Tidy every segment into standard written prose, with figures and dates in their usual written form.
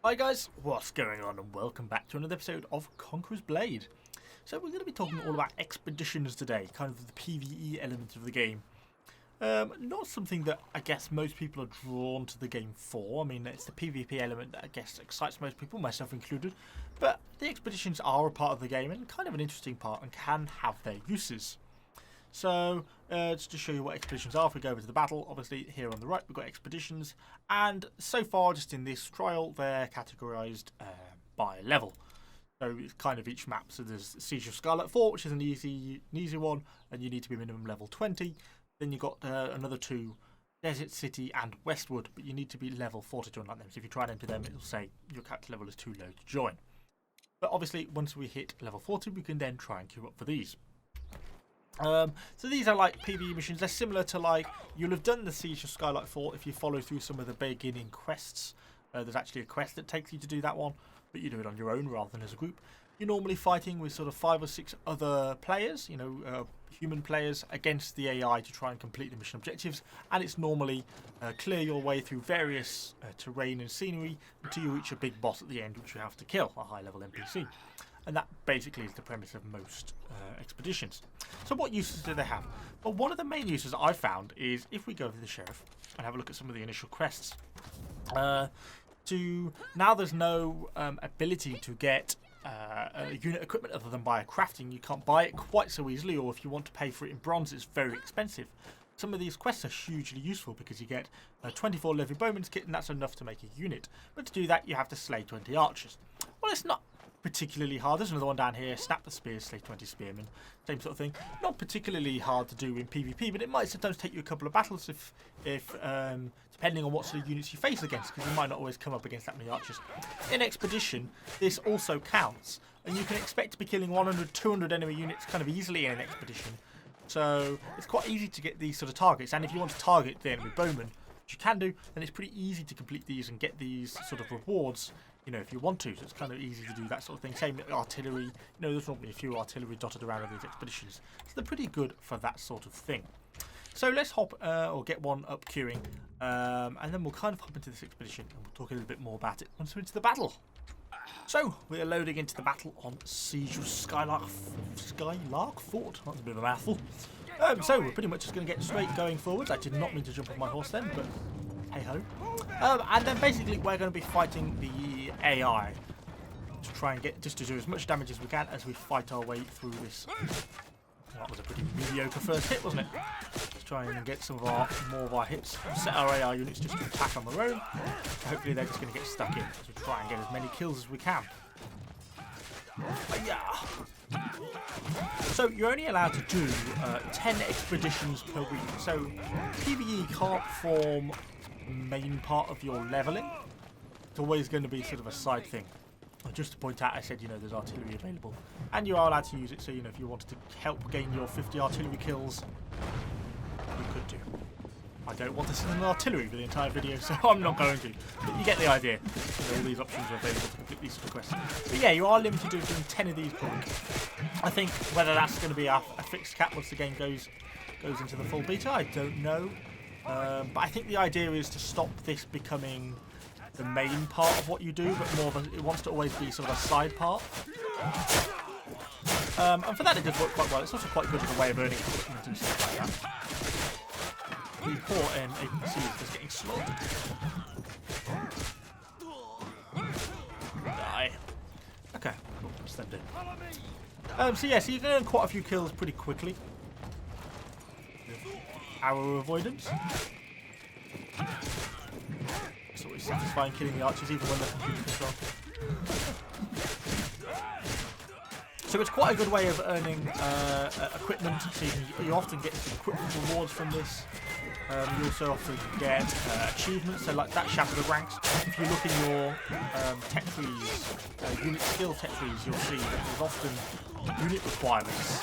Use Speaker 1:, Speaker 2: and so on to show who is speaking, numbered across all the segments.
Speaker 1: Hi guys, what's going on and welcome back to another episode of Conqueror's Blade. So we're going to be talking all about expeditions today, kind of the PvE element of the game. Not something that I guess most people are drawn to the game for. I mean, it's the PvP element that I guess excites most people, myself included. But the expeditions are a part of the game and kind of an interesting part and can have their uses. So, just to show you what expeditions are, if we go over to the battle, obviously here on the right we've got expeditions, and so far just in this trial they're categorised by level. So it's kind of each map, so there's Siege of Scarlet Fort, which is an easy one, and you need to be minimum level 20. Then you've got another two, Desert City and Westwood, but you need to be level 40 to join them, so if you try and enter them it'll say your character level is too low to join. But obviously once we hit level 40 we can then try and queue up for these. So these are like PvE missions. They're similar to, like, you'll have done the Siege of Skylight Fort if you follow through some of the beginning quests. There's actually a quest that takes you to do that one, but you do it on your own rather than as a group. You're normally fighting with sort of 5 or 6 other players, human players, against the AI to try and complete the mission objectives. And it's normally clear your way through various terrain and scenery until you reach a big boss at the end, which you have to kill, a high-level NPC. And that basically is the premise of most expeditions. So what uses do they have? Well, one of the main uses I've found is if we go over to the sheriff and have a look at some of the initial quests. Now there's no ability to get unit equipment other than by crafting. You can't buy it quite so easily, or if you want to pay for it in bronze, it's very expensive. Some of these quests are hugely useful because you get a 24 levy bowman's kit, and that's enough to make a unit. But to do that, you have to slay 20 archers. Well, it's not particularly hard. There's another one down here, snap the spears, slay 20 spearmen, same sort of thing. Not particularly hard to do in PvP, but it might sometimes take you a couple of battles if depending on what sort of units you face against, because you might not always come up against that many archers. In Expedition, this also counts, and you can expect to be killing 100, 200 enemy units kind of easily in an Expedition. So it's quite easy to get these sort of targets, and if you want to target the enemy bowman, which you can do, then it's pretty easy to complete these and get these sort of rewards, if you want to. So it's kind of easy to do that sort of thing. Same with artillery. There's normally a few artillery dotted around in these expeditions. So they're pretty good for that sort of thing. So let's hop, or get one up queuing, and then we'll kind of hop into this expedition and we'll talk a little bit more about it once we're into the battle. So we are loading into the battle on Siege of Skylark Fort. That's a bit of a mouthful. So we're pretty much just going to get straight going forwards. I did not mean to jump off my horse then, but hey ho. And then basically we're going to be fighting the AI to try and get, just to do as much damage as we can as we fight our way through this. That was a pretty mediocre first hit, wasn't it? Let's try and get some of more of our hits. Set our AI units just to attack on their own. Hopefully they're just going to get stuck in as we try and get as many kills as we can. Yeah. So you're only allowed to do 10 expeditions per week. So PvE can't form the main part of your leveling. It's always going to be sort of a side thing. Just to point out, I said, there's artillery available. And you are allowed to use it, so, if you wanted to help gain your 50 artillery kills, you could do. I don't want to send an artillery for the entire video, so I'm not going to. But you get the idea. All these options are available to complete these sort of quests. But yeah, you are limited to doing 10 of these per week. I think whether that's going to be a fixed cap once the game goes into the full beta, I don't know. But I think the idea is to stop this becoming the main part of what you do, but more of it wants to always be sort of a side part. And for that it does work quite well. It's also quite good as a way of earning equipment and stuff like that. The poor NPC is just getting slaughtered. Die. Okay, cool. What's them doing? So you can earn quite a few kills pretty quickly. Arrow avoidance. It's always satisfying killing the archers even when they're computer controlled. So it's quite a good way of earning equipment. So you often get some equipment rewards from this. You also often get achievements, so like that Shatter the Ranks. If you look in your tech trees, unit skill tech trees, you'll see that there's often unit requirements.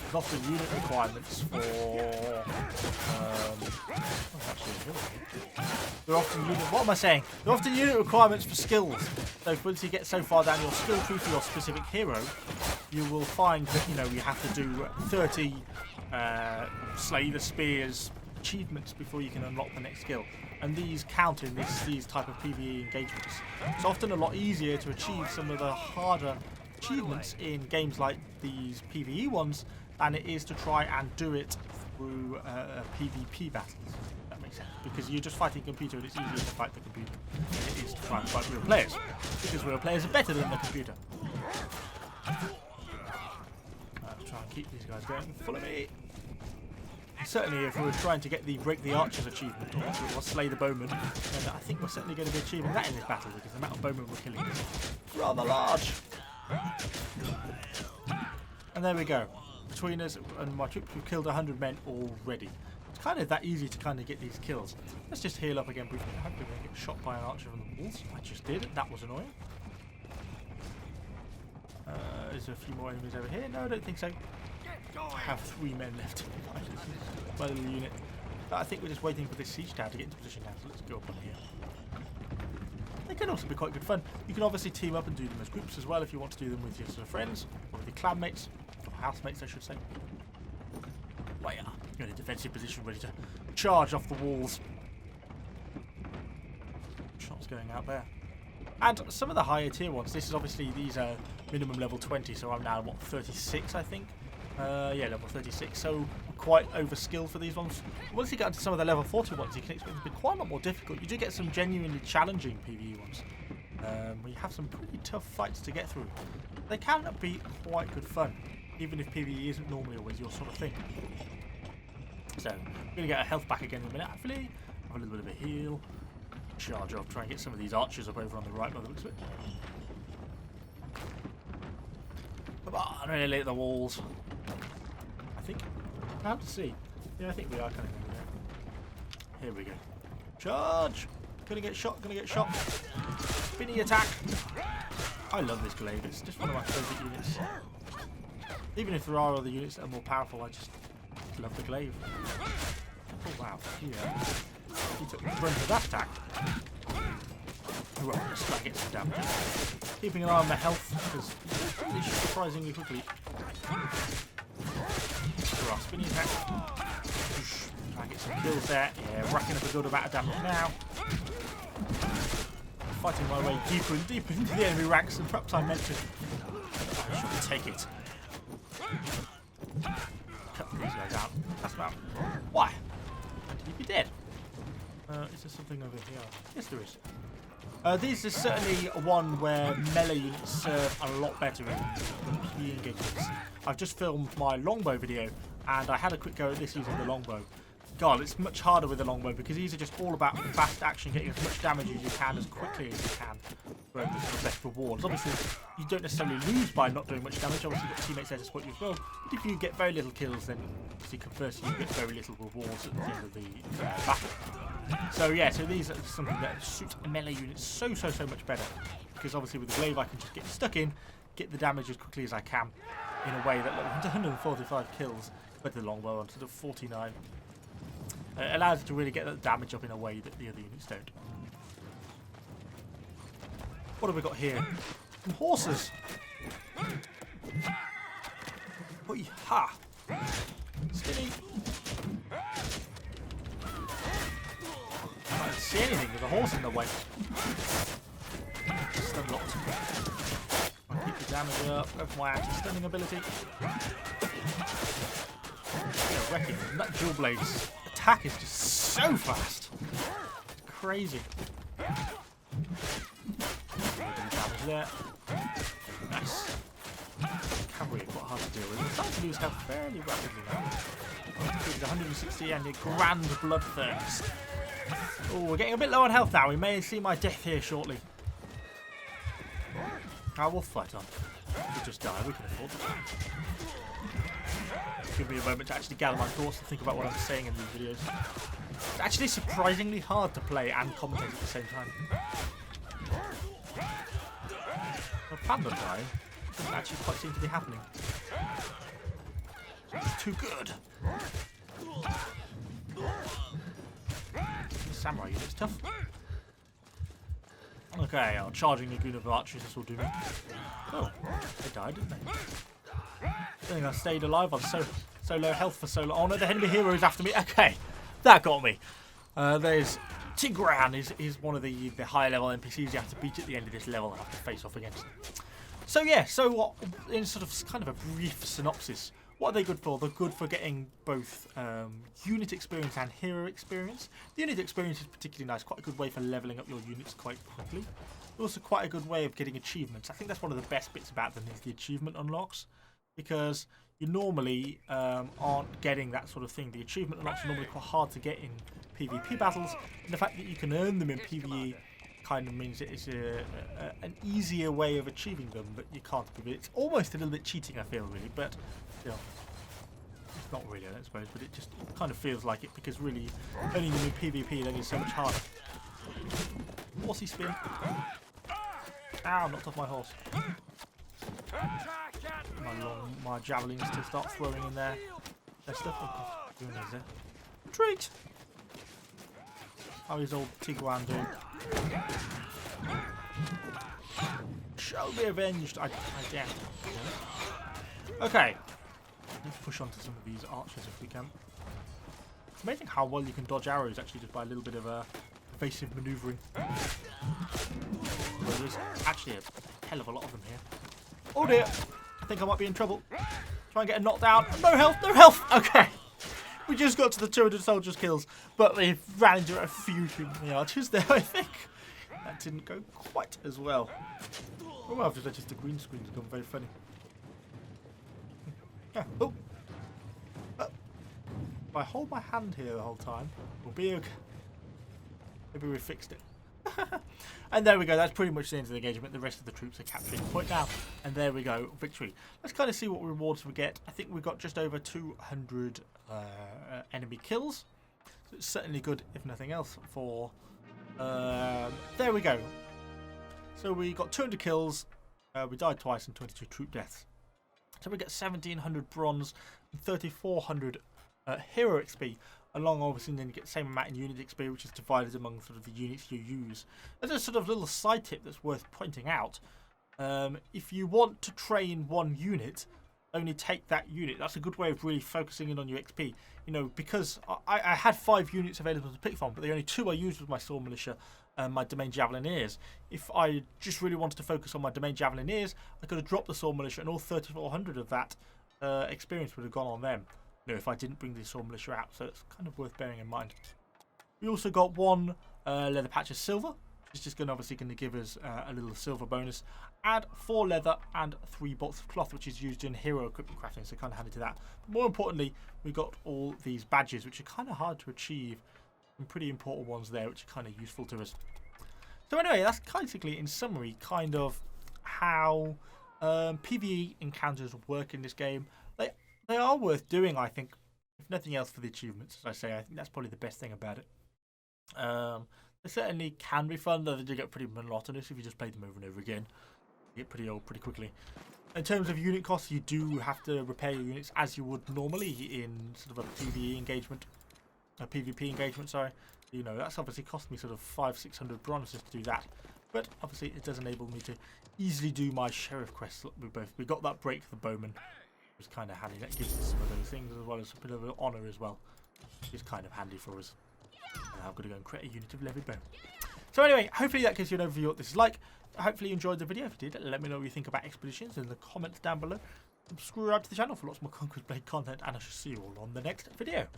Speaker 1: There's often unit requirements for. There are often unit. What am I saying? There are often unit requirements for skills. So once you get so far down your skill tree for your specific hero, you will find that you have to do 30 slay the spears, achievements before you can unlock the next skill, and these count in these type of PvE engagements. It's often a lot easier to achieve some of the harder achievements in games like these PvE ones than it is to try and do it through PvP battles. If that makes sense, because you're just fighting a computer and it's easier to fight the computer than it is to try and fight real players, because real players are better than the computer. Try and keep these guys going. Follow me. Certainly, if we were trying to get the Break the Archers achievement or Slay the Bowmen, then I think we're certainly going to be achieving that in this battle, because the amount of bowmen we're killing is rather large. And there we go. Between us and my troops, we've killed 100 men already. It's kind of that easy to kind of get these kills. Let's just heal up again briefly. Hopefully we don't get shot by an archer from the walls. I just did. That was annoying. Is there a few more enemies over here? No, I don't think so. I have 3 men left. My little unit. But I think we're just waiting for this siege tower to get into position now, so let's go up on here. They can also be quite good fun. You can obviously team up and do them as groups as well if you want to do them with your sort of friends, or with your clanmates, or housemates I should say. Well, yeah, you're in a defensive position ready to charge off the walls. Shots going out there. And some of the higher tier ones, this is obviously, these are minimum level 20, so I'm now, what, 36 I think? Yeah, level 36, so I'm quite over-skilled for these ones. Once you get into some of the level 40 ones, you can expect it to be quite a lot more difficult. You do get some genuinely challenging PvE ones, where you have some pretty tough fights to get through. They can be quite good fun, even if PvE isn't normally always your sort of thing. So, we're going to get our health back again in a minute, hopefully. Have a little bit of a heal. Charge off, try and get some of these archers up over on the right by the looks of it. Come on, really late at the walls. I think. I have to see. Yeah, I think we are kind of going there. Here we go. Charge! Gonna get shot, gonna get shot. Spinny attack! I love this glaive, it's just one of my favourite units. Even if there are other units that are more powerful, I just love the glaive. Oh wow, yeah. He took the brunt of that attack. Well, let's try and get some damage. Keeping an eye on the health, because they shoot surprisingly quickly. Right, spinning attack. Try and get some kills there. Yeah, racking up a good amount of damage now. Fighting my way deeper and deeper into the enemy ranks, and perhaps I meant to. I should take it. Cut these guys out. That's about. Why? He'd be dead. Is there something over here? Yes, there is. This is certainly one where melee units serve a lot better in PvE engagements. I've just filmed my longbow video, and I had a quick go at this using the longbow. God, it's much harder with the longbow because these are just all about fast action, getting as much damage as you can as quickly as you can for the best rewards. Obviously, you don't necessarily lose by not doing much damage. Obviously, you've got teammates there to support you as well. But if you get very little kills, then obviously conversely, you get very little rewards at the end of the battle. So yeah, so these are something that suits melee units so much better, because obviously with the glaive I can just get stuck in, get the damage as quickly as I can, in a way that 145 kills compared to the longbow on sort of 49. It allows you to really get that damage up in a way that the other units don't. What have we got here? Some horses. Ha! Skinny. I don't see anything with a horse in the way. Stun locked. I'll keep the damage up. Go for my anti-stunning ability. Yeah, wrecking. And that dual blade's attack is just so fast. It's crazy. Damage there. Nice. Cavalry are quite hard to deal with. We're starting to lose health fairly rapidly now. 160 and a grand bloodthirst. Oh, we're getting a bit low on health now. We may see my death here shortly. I will fight on. We'll just die. We can afford it. Give me a moment to actually gather my thoughts and think about what I'm saying in these videos. It's actually surprisingly hard to play and commentate at the same time. Well, planned on dying. Doesn't actually quite seem to be happening. It's too good. The samurai unit's tough. Okay, I'm charging the goon of archers. This will do me. Oh, they died, didn't they? I think I stayed alive on so low health for so long. Oh no, the enemy hero is after me. Okay, That got me. There's Tigran is one of the higher level NPCs you have to beat at the end of this level and have to face off against. So yeah, in sort of kind of a brief synopsis, what are they good for? They're good for getting both unit experience and hero experience. The unit experience is particularly nice, quite a good way for leveling up your units quite quickly. Also quite a good way of getting achievements. I think that's one of the best bits about them is the achievement unlocks, because you normally aren't getting that sort of thing. The achievement unlocks are normally quite hard to get in PvP battles, and the fact that you can earn them in PvE kind of means it's an easier way of achieving them that you can't do. It's almost a little bit cheating, I feel, really, but still, it's not really, I don't suppose, but it just kind of feels like it, because really earning them in PvP then is so much harder. Horsey spin. Ow, knocked off my horse. My javelins to start throwing in there. There's stuff. Oh, God, doing there. Treat! How is old Tiguan doing? Shall be avenged. I dare. Okay. Let's push on to some of these archers if we can. It's amazing how well you can dodge arrows actually just by a little bit of evasive manoeuvring. Well, there's actually a hell of a lot of them here. Oh dear. I think I might be in trouble. Try and get a knockdown. No health, no health. Okay. We just got to the 200 soldiers kills, but they ran into a few too many archers there, I think. That didn't go quite as well. Oh, well, just the green screen's gone very funny. Yeah. Oh. If I hold my hand here the whole time, we'll be okay. Maybe we fixed it. And there we go, that's pretty much the end of the engagement. The rest of the troops are capturing the point now. And there we go, victory. Let's kind of see what rewards we get. I think we got just over 200 enemy kills. So it's certainly good, if nothing else, for... there we go. So we got 200 kills. We died twice and 22 troop deaths. So we get 1,700 bronze and 3,400 hero XP. Along, obviously, then you get the same amount in unit XP, which is divided among sort of the units you use. As a sort of little side tip that's worth pointing out, if you want to train one unit, only take that unit. That's a good way of really focusing in on your XP. You know, because I had 5 units available to pick from, but the only 2 I used was my Sword Militia and my Domain Javelineers. If I just really wanted to focus on my Domain Javelineers, I could have dropped the Sword Militia and all 3,400 of that experience would have gone on them. You know, if I didn't bring the Sword Militia out, so it's kind of worth bearing in mind. We also got 1 leather patch of silver, which is just obviously going to give us a little silver bonus. Add 4 leather and 3 bolts of cloth, which is used in hero equipment crafting, so kind of handy to that. But more importantly, we got all these badges, which are kind of hard to achieve. Some pretty important ones there, which are kind of useful to us. So anyway, that's basically, in summary, kind of how PvE encounters work in this game. They are worth doing, I think, if nothing else for the achievements, as I say. I think that's probably the best thing about it. They certainly can be fun, though they do get pretty monotonous if you just play them over and over again. You get pretty old pretty quickly. In terms of unit costs, you do have to repair your units as you would normally in sort of a PvE engagement. A PvP engagement, sorry. You know, that's obviously cost me sort of 500-600 bronzes to do that. But obviously it does enable me to easily do my sheriff quests. Look, we got that break for the bowman. It was kind of handy. That gives us some of those things, as well as a bit of honour as well, which is kind of handy for us. And I'm going to go and create a unit of levied bone. So anyway, hopefully that gives you an overview of what this is like. Hopefully you enjoyed the video. If you did, let me know what you think about expeditions in the comments down below. Subscribe to the channel for lots more Conqueror's Blade content, and I shall see you all on the next video.